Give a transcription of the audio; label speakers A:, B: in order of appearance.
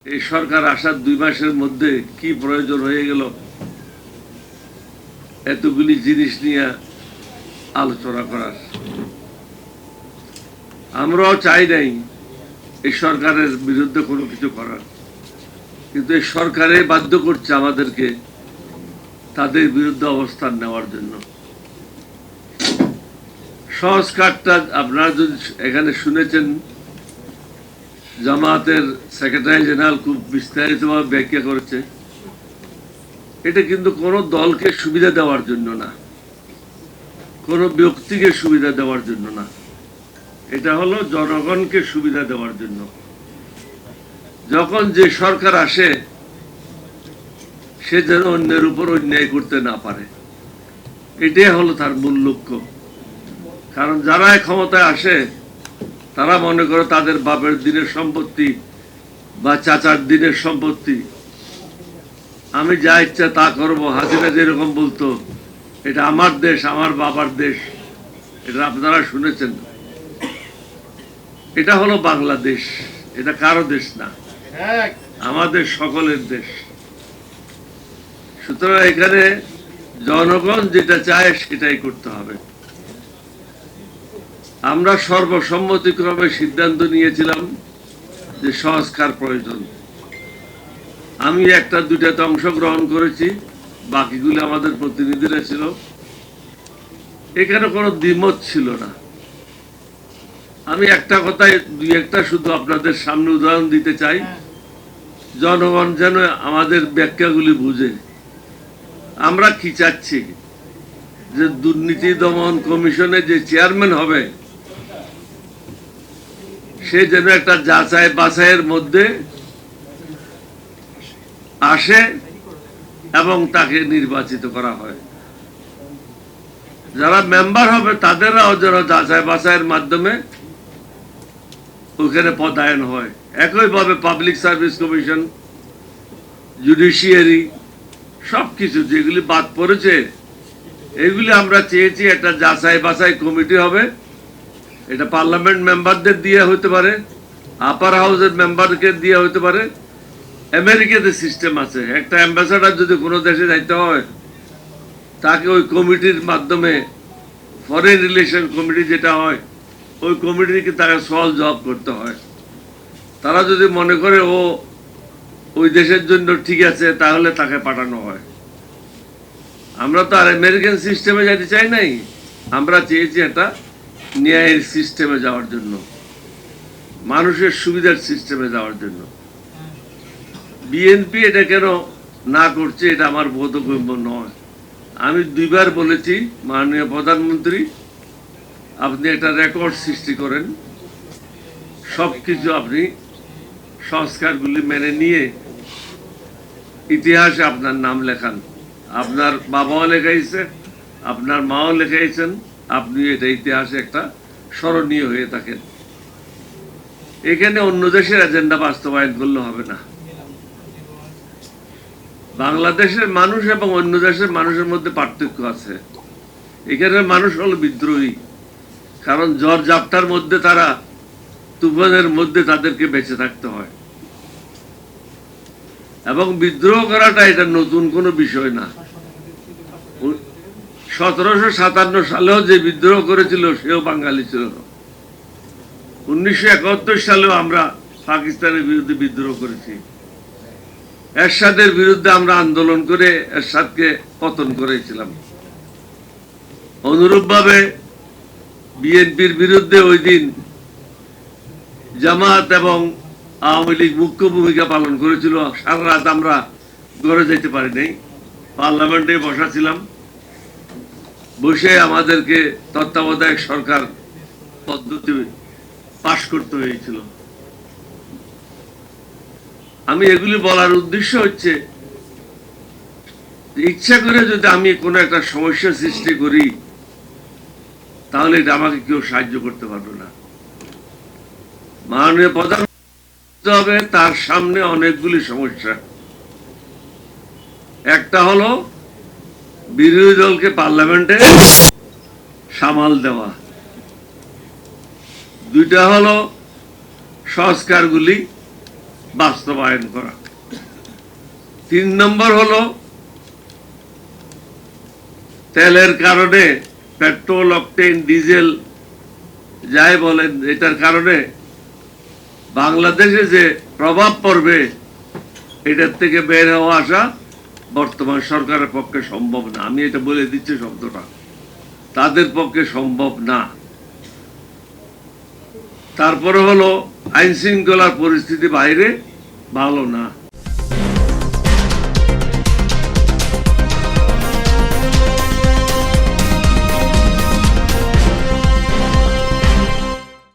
A: এই সরকার আসার 2 মাসের মধ্যে কি প্রয়োজন হয়ে গেল এতগুলি জিনিস নিয়ে আলোচনা করার। আমরাও চাই নাই এই সরকারের বিরুদ্ধে কোনো কিছু করার, কিন্তু এই সরকারে বাধ্য করছে আমাদেরকে তাদের বিরুদ্ধে অবস্থান নেওয়ার জন্য। সংস্কারটা আপনারা যদি এখানে শুনেছেন, জামাতের সেক্রেটারি জেনারেল খুব বিস্তারিতভাবে ব্যাখ্যা করেছে। এটা কিন্তু কোনো দলকে সুবিধা দেওয়ার জন্য না, কোনো ব্যক্তিকে সুবিধা দেওয়ার জন্য না, এটা হলো জনগণকে সুবিধা দেওয়ার জন্য। যখন যে সরকার আসে সে যেন অন্যের উপর অন্যায় করতে না পারে, এটাই হলো তার মূল লক্ষ্য। কারণ যারা ক্ষমতায় আসে তারা মনে করে তাদের বাপের দিনের সম্পত্তি বা চাচার দিনের সম্পত্তি, আমি যা ইচ্ছা তা করবো। হাসিনা যেরকম বলতো, এটা আমার দেশ, আমার বাবার দেশ, এটা আপনারা শুনেছেন। এটা হলো বাংলাদেশ, এটা কারো দেশ না, আমাদের সকলের দেশ। সুতরাং এখানে জনগণ যেটা চায় সেটাই করতে হবে। আমরা সর্বসম্মতিক্রমে সিদ্ধান্ত নিয়েছিলাম যে সংস্কার প্রয়োজন। আমি 1-2টাতে অংশগ্রহণ করেছি, বাকিগুলো আমাদের প্রতিনিধিরা ছিল। এখানে কোনো দ্বিমত ছিল না। আমি একটা কথায় 2-1টা শুধু আপনাদের সামনে উদাহরণ দিতে চাই, জনগণ যেন আমাদের ব্যাখ্যাগুলি বুঝে। আমরা কি চাচ্ছি, যে দুর্নীতি দমন কমিশনের যে চেয়ারম্যান হবে সে যেন একটা যাচাই বাছাইয়ের মধ্যে আসে এবং তাকে নির্বাচিত করা হয়। যারা মেম্বার হবে তাদেরও যেন যাচাই বাছাইয়ের মাধ্যমে ওখানে পদায়ন হয়। একইভাবে পাবলিক সার্ভিস কমিশন, জুডিশিয়ারি, সবকিছু যেগুলি বাদ পড়েছে এগুলি আমরা চেয়েছি একটা যাচাই বাছাই কমিটি হবে। এটা পার্লামেন্ট মেম্বারদের দিয়ে হতে পারে, আপার হাউসের মেম্বারকে দিয়ে হতে পারে। আমেরিকাতে সিস্টেম আছে, একটা অ্যাম্বাসাডার যদি কোনো দেশে যাইতে হয় তাকে ওই কমিটির মাধ্যমে, ফরেন রিলেশন কমিটি যেটা হয়, ওই কমিটিকে তাকে সওয়াল জবাব করতে হয়। তারা যদি মনে করে ও ওই দেশের জন্য ঠিক আছে তাহলে তাকে পাঠানো হয়। আমরা তো আর আমেরিকান সিস্টেমে যেতে চাই নাই, আমরা চেয়েছি একটা ন্যায়ের সিস্টেমে যাওয়ার জন্য, মানুষের সুবিধার সিস্টেমে যাওয়ার জন্য। বিএনপি এটা কেন না করছে এটা আমার বোধগম্য নয়। আমি 2বার বলেছি, মাননীয় প্রধানমন্ত্রী আপনি একটা রেকর্ড সৃষ্টি করেন, সবকিছু আপনি সংস্কারগুলি মেনে নিয়ে ইতিহাসে আপনার নাম লেখান। আপনার বাবাও লেখাইছে, আপনার মাও লেখাইছেন, আপনি এটা ইতিহাসে একটা স্মরণীয় হয়ে থাকেন। এখানে অন্য দেশের এজেন্ডা বাস্তবায়ন করলে হবে না। বাংলাদেশের মানুষ এবং অন্য দেশের মানুষের মধ্যে পার্থক্য আছে। এখানের মানুষ হলো বিদ্রোহী, কারণ ঝড় ঝাপটার মধ্যে, তারা তুফানের মধ্যে তাদেরকে বেঁচে থাকতে হয়। এবং বিদ্রোহ করাটা এটা নতুন কোনো বিষয় না। 1757 সালেও যে বিদ্রোহ করেছিল সেও বাঙালি ছিল। 1971 সালেও আমরা পাকিস্তানের বিরুদ্ধে বিদ্রোহ করেছি। এরশাদের বিরুদ্ধে আমরা আন্দোলন করে এরশাদকে পতন করেছিলাম। অনুরূপভাবে বিএনপির বিরুদ্ধে ওই দিন জামাত এবং আওয়ামী লীগ মুখ্য ভূমিকা পালন করেছিল। সারা রাত আমরা ঘরে যেতে পারি নাই, পার্লামেন্টে বসা ছিলাম। বসে আমাদেরকে তত্ত্বাবধায়ক সরকার পদ্ধতি পাশ করতে হয়েছিল। আমি এগুলি বলার উদ্দেশ্য হচ্ছে, ইচ্ছা করে যদি আমি কোনো একটা সমস্যা সৃষ্টি করি তাহলে এটা আমাকে কেউ সাহায্য করতে পারবে না। মাননীয় প্রধানমন্ত্রী হবে, তার সামনে অনেকগুলি সমস্যা। একটা হলো বিরোধী দলকে পার্লামেন্টে সামাল দেওয়া, 2টা হলো সংস্কারগুলি বাস্তবায়ন করা। 3 নম্বর হলো তেলের কারণে, পেট্রোল, অকটেন, ডিজেল যাই বলেন, এটার কারণে বাংলাদেশে যে প্রভাব পড়বে এটার থেকে বের হওয়া আসা বর্তমান সরকারের পক্ষে সম্ভব না। আমি এটা বলে দিচ্ছি, শব্দটা তাদের পক্ষে সম্ভব না। তারপরে হলো আইন শৃঙ্খলার পরিস্থিতি বাইরে ভালো না।